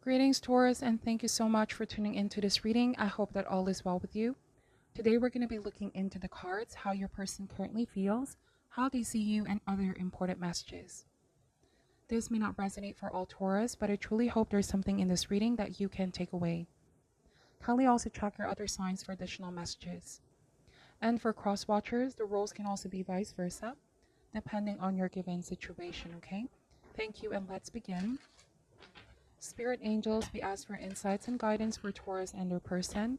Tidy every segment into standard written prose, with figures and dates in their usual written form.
Greetings, Taurus, and thank you so much for tuning into this reading. I hope that all is well with you. Today, we're going to be looking into the cards, how your person currently feels, how they see you, and other important messages. This may not resonate for all Taurus, but I truly hope there's something in this reading that you can take away. Kindly also check your other signs for additional messages. And for cross watchers, the roles can also be vice versa, depending on your given situation, okay? Thank you, and let's begin. Spirit angels, we ask for insights and guidance for Taurus and their person.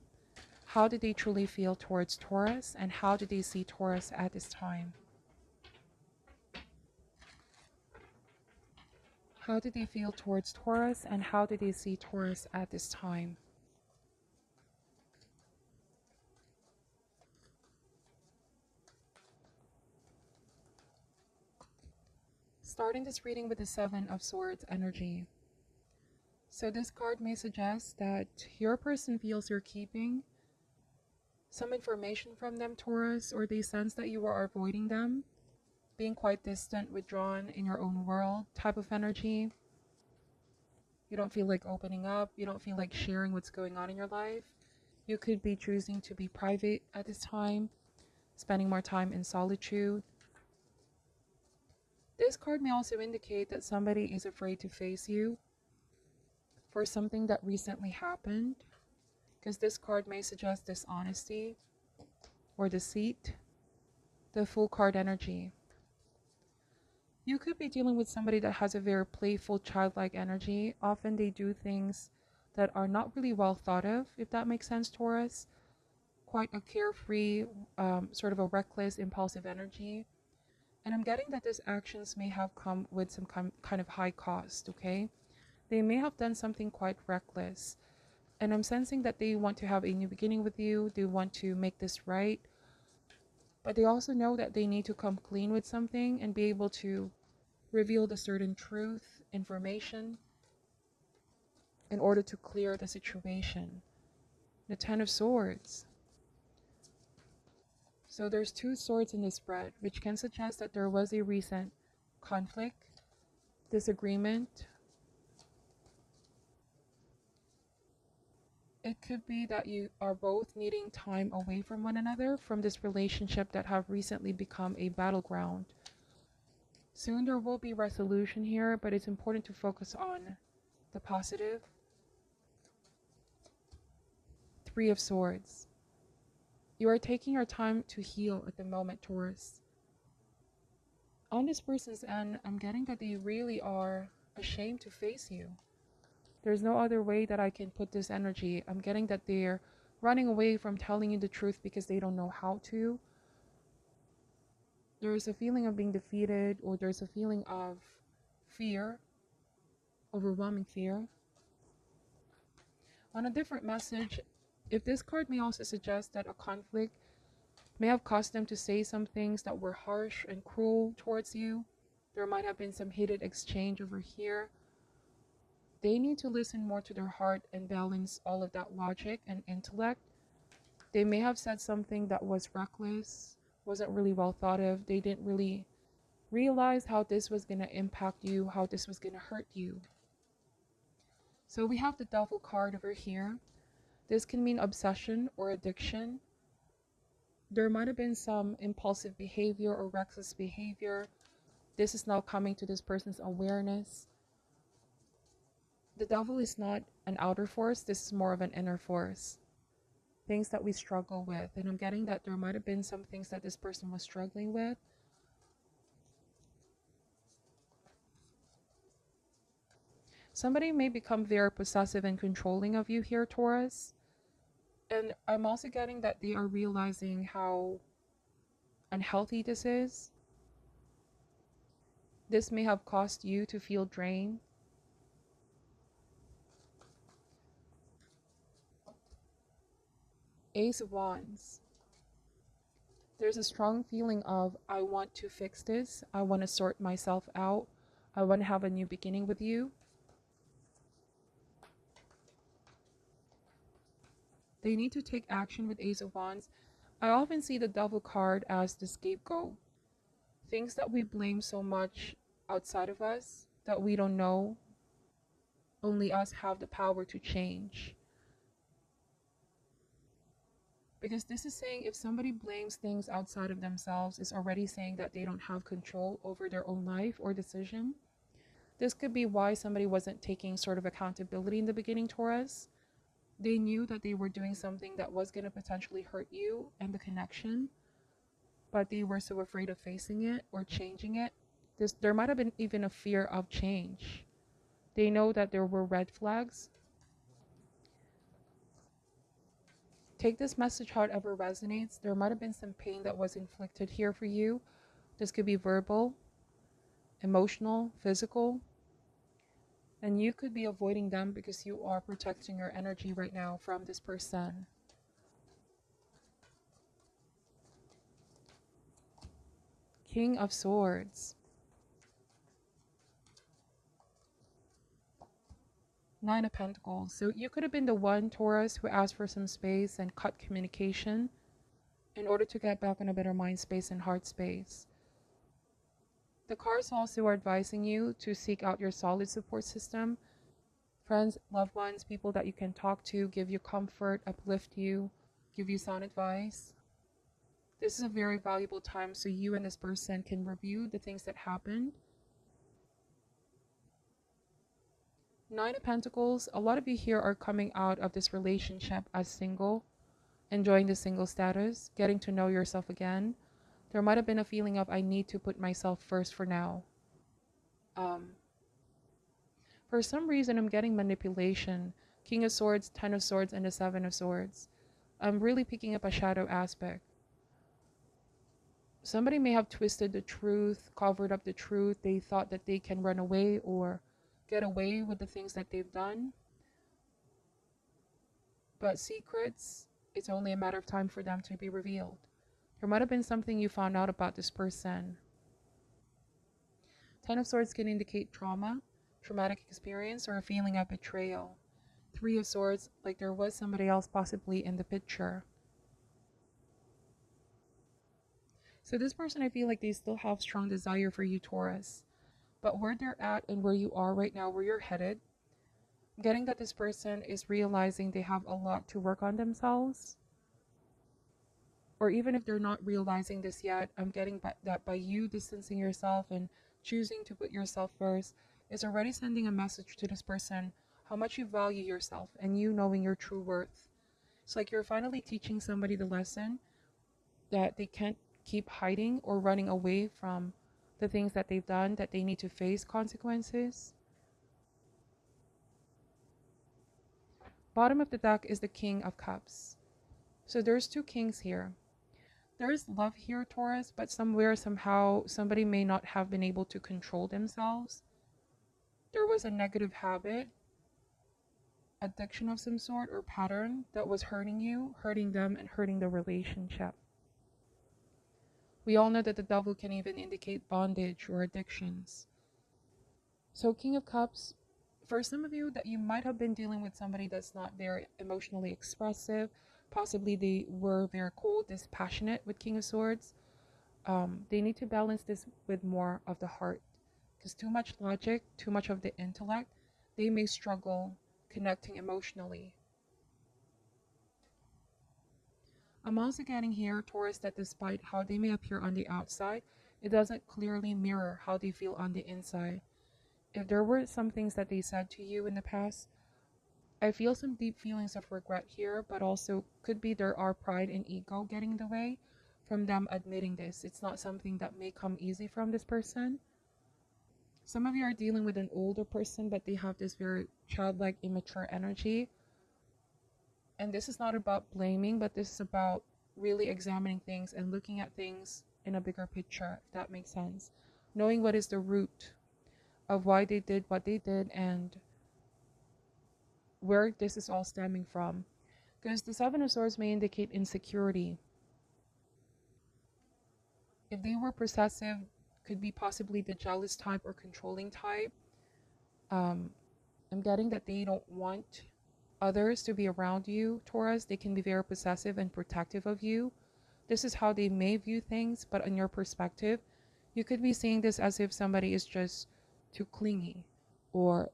How do they truly feel towards Taurus, and how do they see Taurus at this time? How do they feel towards Taurus, and how do they see Taurus at this time? Starting this reading with the Seven of Swords energy. So this card may suggest that your person feels you're keeping some information from them, Taurus, or they sense that you are avoiding them, being quite distant, withdrawn in your own world type of energy. You don't feel like opening up. You don't feel like sharing what's going on in your life. You could be choosing to be private at this time, spending more time in solitude. This card may also indicate that somebody is afraid to face you for something that recently happened, because this card may suggest dishonesty or deceit. The Fool card energy. You could be dealing with somebody that has a very playful, childlike energy. Often they do things that are not really well thought of, if that makes sense, Taurus. Quite a carefree, sort of a reckless, impulsive energy. And I'm getting that these actions may have come with some kind of high cost, okay? They may have done something quite reckless. And I'm sensing that they want to have a new beginning with you. They want to make this right. But they also know that they need to come clean with something and be able to reveal the certain truth, information, in order to clear the situation. The Ten of Swords. So there's two swords in this spread, which can suggest that there was a recent conflict, disagreement. It could be that you are both needing time away from one another, from this relationship that have recently become a battleground. Soon there will be resolution here, but it's important to focus on the positive. Three of Swords. You are taking your time to heal at the moment, Taurus. On this person's end, I'm getting that they really are ashamed to face you. There's no other way that I can put this energy. I'm getting that they're running away from telling you the truth because they don't know how to. There's a feeling of being defeated, or there's a feeling of fear, overwhelming fear. On a different message, if this card may also suggest that a conflict may have caused them to say some things that were harsh and cruel towards you. There might have been some heated exchange over here. They need to listen more to their heart and balance all of that logic and intellect. They may have said something that was reckless, wasn't really well thought of. They didn't really realize how this was going to impact you, how this was going to hurt you. So we have the Devil card over here. This can mean obsession or addiction. There might have been some impulsive behavior or reckless behavior. This is now coming to this person's awareness. The devil is not an outer force. This is more of an inner force. Things that we struggle with. And I'm getting that there might have been some things that this person was struggling with. Somebody may become very possessive and controlling of you here, Taurus. And I'm also getting that they are realizing how unhealthy this is. This may have caused you to feel drained. Ace of Wands. There's a strong feeling of, I want to fix this. I want to sort myself out. I want to have a new beginning with you. They need to take action with Ace of Wands. I often see the Devil card as the scapegoat. Things that we blame so much outside of us that we don't know only us have the power to change. Because this is saying if somebody blames things outside of themselves, it's already saying that they don't have control over their own life or decision. This could be why somebody wasn't taking sort of accountability in the beginning, Taurus. They knew that they were doing something that was going to potentially hurt you and the connection, but they were so afraid of facing it or changing it. There might have been even a fear of change. They know that there were red flags. Take this message however resonates. There might have been some pain that was inflicted here for you. This could be verbal, emotional, physical. And you could be avoiding them because you are protecting your energy right now from this person. King of Swords. Nine of Pentacles. So you could have been the one, Taurus, who asked for some space and cut communication in order to get back on a better mind space and heart space. The cards also are advising you to seek out your solid support system. Friends, loved ones, people that you can talk to, give you comfort, uplift you, give you sound advice. This is a very valuable time so you and this person can review the things that happened. Nine of Pentacles, a lot of you here are coming out of this relationship as single, enjoying the single status, getting to know yourself again. There might have been a feeling of I need to put myself first for now. For some reason, I'm getting manipulation. King of Swords, Ten of Swords, and the Seven of Swords. I'm really picking up a shadow aspect. Somebody may have twisted the truth, covered up the truth. They thought that they can run away or get away with the things that they've done. But secrets, it's only a matter of time for them to be revealed. There might have been something you found out about this person. Ten of Swords can indicate trauma, traumatic experience, or a feeling of betrayal. Three of Swords, like there was somebody else possibly in the picture. So this person, I feel like they still have strong desire for you, Taurus. But where they're at and where you are right now, where you're headed, I'm getting that this person is realizing they have a lot to work on themselves. Or even if they're not realizing this yet, I'm getting that by you distancing yourself and choosing to put yourself first is already sending a message to this person how much you value yourself and you knowing your true worth. It's like you're finally teaching somebody the lesson that they can't keep hiding or running away from the things that they've done, that they need to face consequences. Bottom of the deck is the King of Cups. So there's two kings here. There is love here, Taurus, but somewhere, somehow, somebody may not have been able to control themselves. There was a negative habit, addiction of some sort, or pattern that was hurting you, hurting them, and hurting the relationship. We all know that the devil can even indicate bondage or addictions. So King of Cups, for some of you that you might have been dealing with somebody that's not very emotionally expressive, possibly they were very cold, dispassionate with King of Swords. They need to balance this with more of the heart, because too much logic, too much of the intellect, they may struggle connecting emotionally. I'm also getting here, Taurus, that despite how they may appear on the outside, it doesn't clearly mirror how they feel on the inside. If there were some things that they said to you in the past, I feel some deep feelings of regret here, but also could be there are pride and ego getting in the way from them admitting this. It's not something that may come easy from this person. Some of you are dealing with an older person, but they have this very childlike, immature energy. And this is not about blaming, but this is about really examining things and looking at things in a bigger picture, if that makes sense. Knowing what is the root of why they did what they did and where this is all stemming from. Because the Seven of Swords may indicate insecurity. If they were possessive, could be possibly the jealous type or controlling type. I'm getting that they don't want others to be around you, Taurus. They can be very possessive and protective of you. This is how they may view things, but in your perspective, you could be seeing this as if somebody is just too clingy or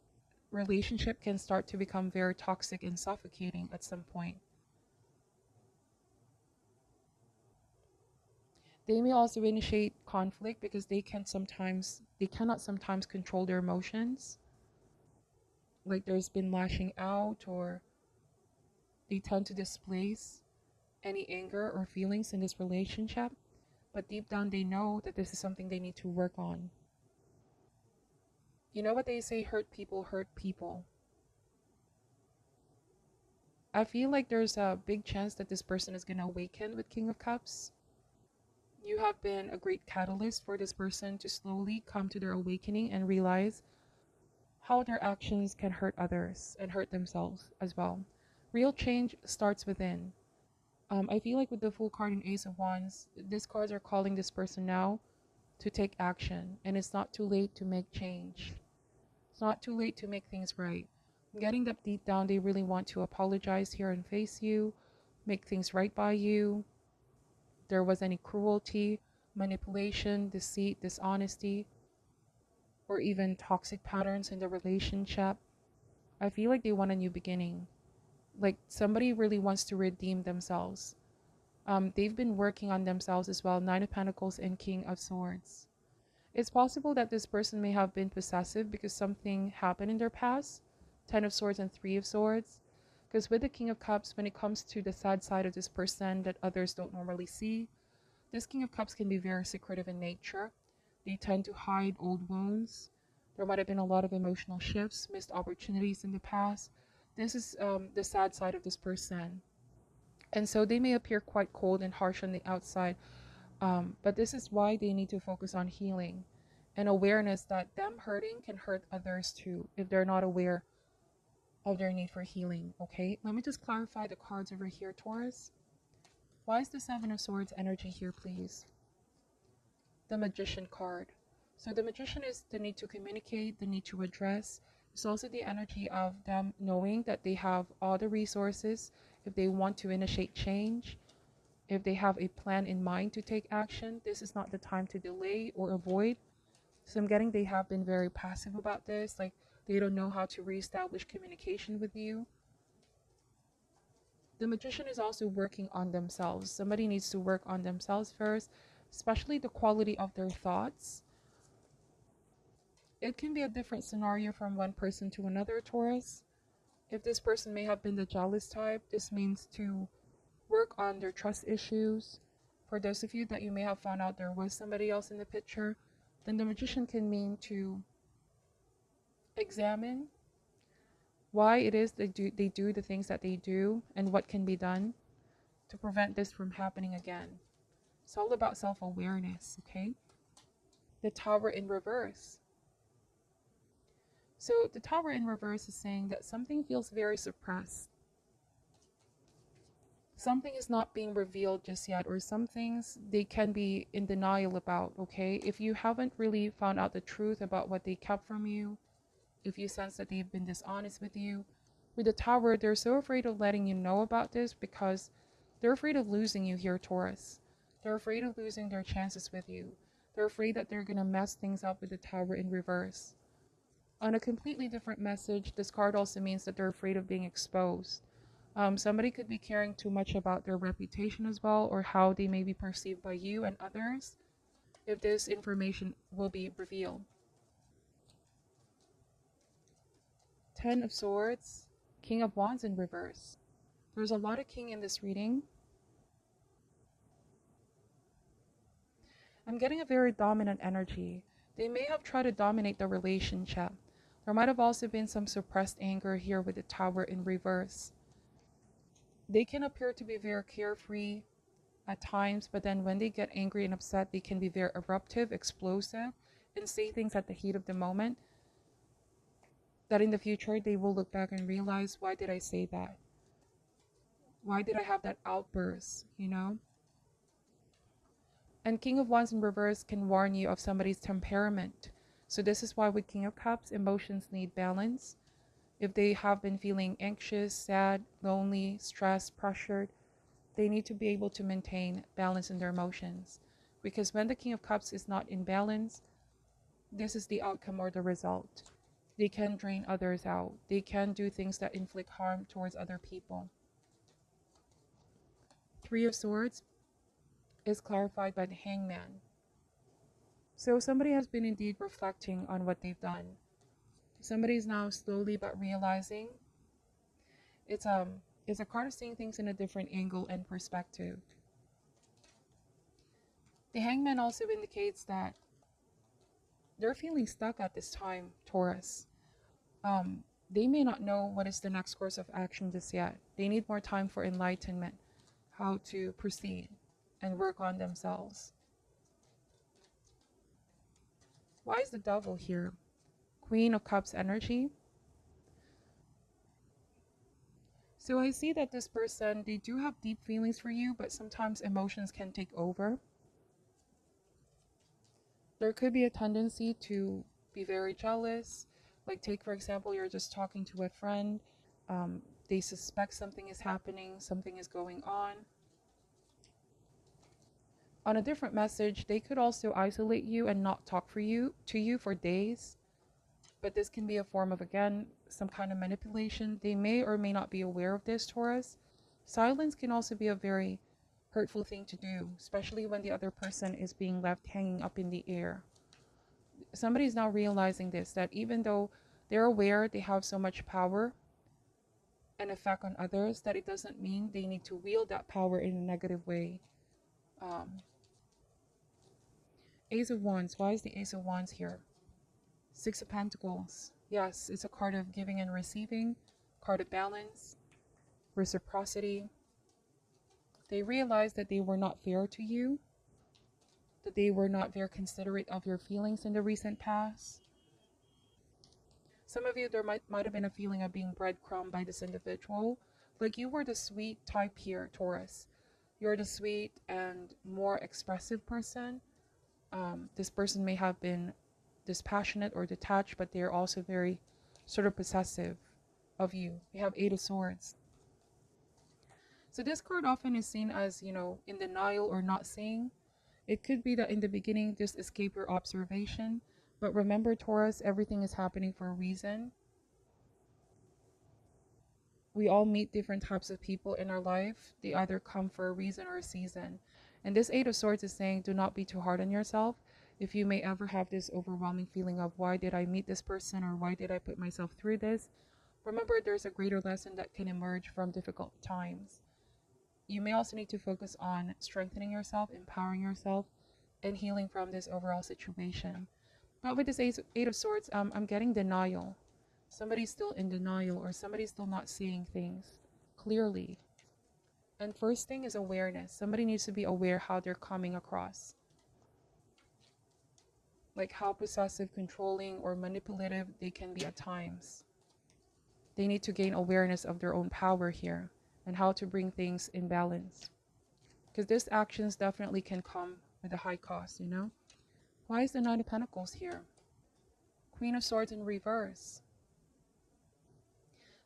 relationship can start to become very toxic and suffocating at some point. They may also initiate conflict because they cannot sometimes control their emotions. Like there's been lashing out, or they tend to displace any anger or feelings in this relationship. But deep down, they know that this is something they need to work on. You know what they say, hurt people hurt people. I feel like there's a big chance that this person is going to awaken with King of Cups. You have been a great catalyst for this person to slowly come to their awakening and realize how their actions can hurt others and hurt themselves as well. Real change starts within. I feel like with the Fool card and Ace of Wands, these cards are calling this person now to take action, and it's not too late to make change. It's not too late to make things right. I'm getting that deep down, they really want to apologize here and face you, make things right by you. There was any cruelty, manipulation, deceit, dishonesty, or even toxic patterns in the relationship. I feel like they want a new beginning. Like somebody really wants to redeem themselves. They've been working on themselves as well. Nine of Pentacles and King of Swords. It's possible that this person may have been possessive because something happened in their past. Ten of Swords and Three of Swords. Because with the King of Cups, when it comes to the sad side of this person that others don't normally see, this King of Cups can be very secretive in nature. They tend to hide old wounds. There might have been a lot of emotional shifts, missed opportunities in the past. This is the sad side of this person. And so they may appear quite cold and harsh on the outside, but this is why they need to focus on healing and awareness that them hurting can hurt others too if they're not aware of their need for healing. Okay, let me just clarify the cards over here, Taurus. Why is the Seven of Swords energy here, please? The Magician card. So the Magician is the need to communicate, the need to address. It's also the energy of them knowing that they have all the resources if they want to initiate change. If they have a plan in mind to take action, this is not the time to delay or avoid. So I'm getting they have been very passive about this, like they don't know how to reestablish communication with you. The Magician is also working on themselves. Somebody needs to work on themselves first, especially the quality of their thoughts. It can be a different scenario from one person to another, Taurus. If this person may have been the jealous type, this means to work on their trust issues. For those of you that you may have found out there was somebody else in the picture, then the Magician can mean to examine why it is they do the things that they do and what can be done to prevent this from happening again. It's all about self-awareness, okay? The Tower in reverse. So the Tower in reverse is saying that something feels very suppressed. Something is not being revealed just yet, or some things they can be in denial about, okay? If you haven't really found out the truth about what they kept from you, if you sense that they've been dishonest with you, with the Tower, they're so afraid of letting you know about this because they're afraid of losing you here, Taurus. They're afraid of losing their chances with you. They're afraid that they're going to mess things up with the Tower in reverse. On a completely different message, this card also means that they're afraid of being exposed. Somebody could be caring too much about their reputation as well, or how they may be perceived by you and others if this information will be revealed. Ten of Swords, King of Wands in reverse. There's a lot of king in this reading. I'm getting a very dominant energy. They may have tried to dominate the relationship. There might have also been some suppressed anger here with the Tower in reverse. They can appear to be very carefree at times, but then when they get angry and upset, they can be very eruptive, explosive, and say things at the heat of the moment that in the future they will look back and realize, why did I say that? Why did I have that outburst, you know? And King of Wands in reverse can warn you of somebody's temperament. So this is why with King of Cups, emotions need balance. If they have been feeling anxious, sad, lonely, stressed, pressured, they need to be able to maintain balance in their emotions. Because when the King of Cups is not in balance, this is the outcome or the result. They can drain others out. They can do things that inflict harm towards other people. Three of Swords is clarified by the Hangman. So somebody has been indeed reflecting on what they've done. Somebody is now slowly but realizing. It's a card of seeing things in a different angle and perspective. The Hangman also indicates that they're feeling stuck at this time, Taurus. They may not know what is the next course of action just yet. They need more time for enlightenment, how to proceed and work on themselves. Why is the Devil here? Queen of Cups energy. So I see that this person, they do have deep feelings for you, but sometimes emotions can take over. There could be a tendency to be very jealous. Like, take for example, you're just talking to a friend. They suspect something is happening, something is going on. On a different message, they could also isolate you and not talk to you for days. But this can be a form of, again, some kind of manipulation. They may or may not be aware of this, Taurus. Silence can also be a very hurtful thing to do, especially when the other person is being left hanging up in the air. Somebody's now realizing this, that even though they're aware they have so much power and effect on others, that it doesn't mean they need to wield that power in a negative way. Ace of Wands. Why is the Ace of Wands here? Six of Pentacles. Yes, it's a card of giving and receiving, card of balance, reciprocity. They realized that they were not fair to you, that they were not very considerate of your feelings in the recent past. Some of you, there might have been a feeling of being breadcrumbed by this individual. Like, you were the sweet type here, Taurus. You're the sweet and more expressive person. This person may have been dispassionate or detached, but they're also very sort of possessive of you. You have Eight of Swords. So this card often is seen as, in denial or not seeing. It could be that in the beginning, just escape your observation. But remember, Taurus, everything is happening for a reason. We all meet different types of people in our life. They either come for a reason or a season. And this Eight of Swords is saying, do not be too hard on yourself. If you may ever have this overwhelming feeling of, why did I meet this person, or why did I put myself through this? Remember, there's a greater lesson that can emerge from difficult times. You may also need to focus on strengthening yourself, empowering yourself, and healing from this overall situation. But with this Eight of Swords, I'm getting denial. Somebody's still in denial, or somebody's still not seeing things clearly. And first thing is awareness. Somebody needs to be aware how they're coming across. Like how possessive, controlling, or manipulative they can be at times. They need to gain awareness of their own power here and how to bring things in balance. Because these actions definitely can come with a high cost, Why is the Nine of Pentacles here? Queen of Swords in reverse.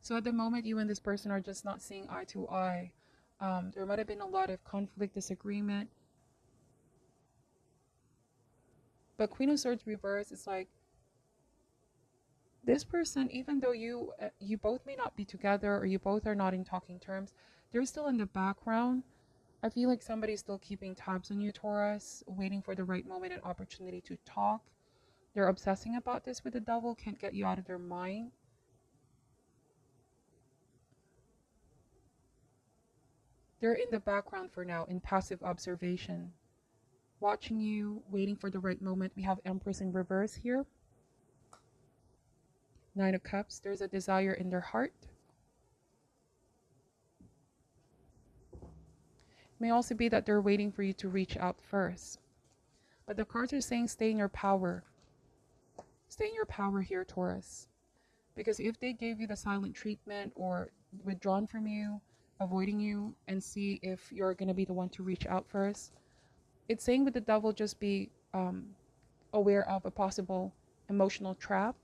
So at the moment, you and this person are just not seeing eye to eye. There might have been a lot of conflict, disagreement. But Queen of Swords reverse is like, this person, even though you both may not be together, or you both are not in talking terms, they're still in the background. I feel like somebody's still keeping tabs on you, Taurus, waiting for the right moment and opportunity to talk. They're obsessing about this with the Devil, can't get you out of their mind. They're in the background for now, in passive observation. Watching you, waiting for the right moment. We have Empress in reverse here. Nine of Cups. There's a desire in their heart. It may also be that they're waiting for you to reach out first. But the cards are saying stay in your power. Stay in your power here, Taurus. Because if they gave you the silent treatment, or withdrawn from you, avoiding you, and see if you're going to be the one to reach out first, it's saying with the Devil, just be aware of a possible emotional trap.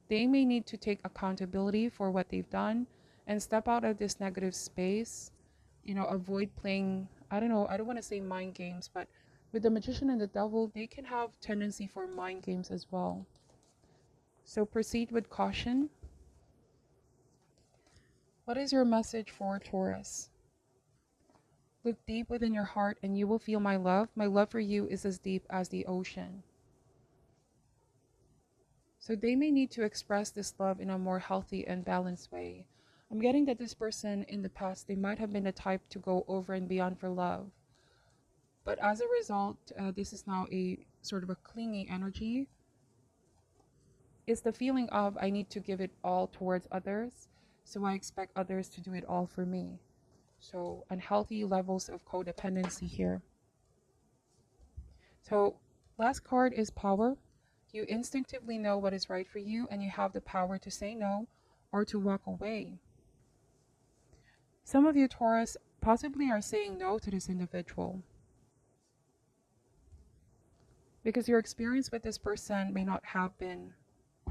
They may need to take accountability for what they've done and step out of this negative space. Avoid playing, I don't want to say mind games, but with the Magician and the Devil, they can have tendency for mind games as well. So proceed with caution. What is your message for Taurus? Look deep within your heart and you will feel my love. My love for you is as deep as the ocean. So they may need to express this love in a more healthy and balanced way. I'm getting that this person in the past, they might have been the type to go over and beyond for love. But as a result, this is now a sort of a clingy energy. It's the feeling of I need to give it all towards others. So I expect others to do it all for me. So unhealthy levels of codependency here. So last card is power. You instinctively know what is right for you and you have the power to say no or to walk away. Some of you Taurus possibly are saying no to this individual because your experience with this person may not have been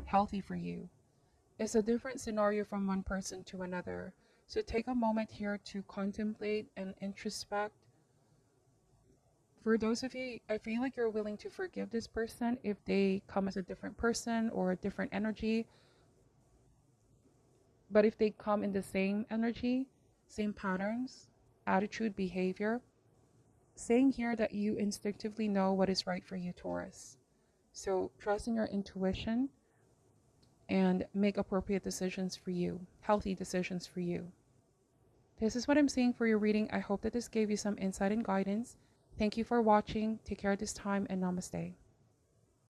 healthy for you. It's a different scenario from one person to another. So take a moment here to contemplate and introspect. For those of you, I feel like you're willing to forgive this person if they come as a different person or a different energy. But if they come in the same energy, same patterns, attitude, behavior, saying here that you instinctively know what is right for you, Taurus. So trust in your intuition and make appropriate decisions for you, healthy decisions for you. This is what I'm seeing for your reading. I hope that this gave you some insight and guidance. Thank you for watching. Take care at this time and namaste.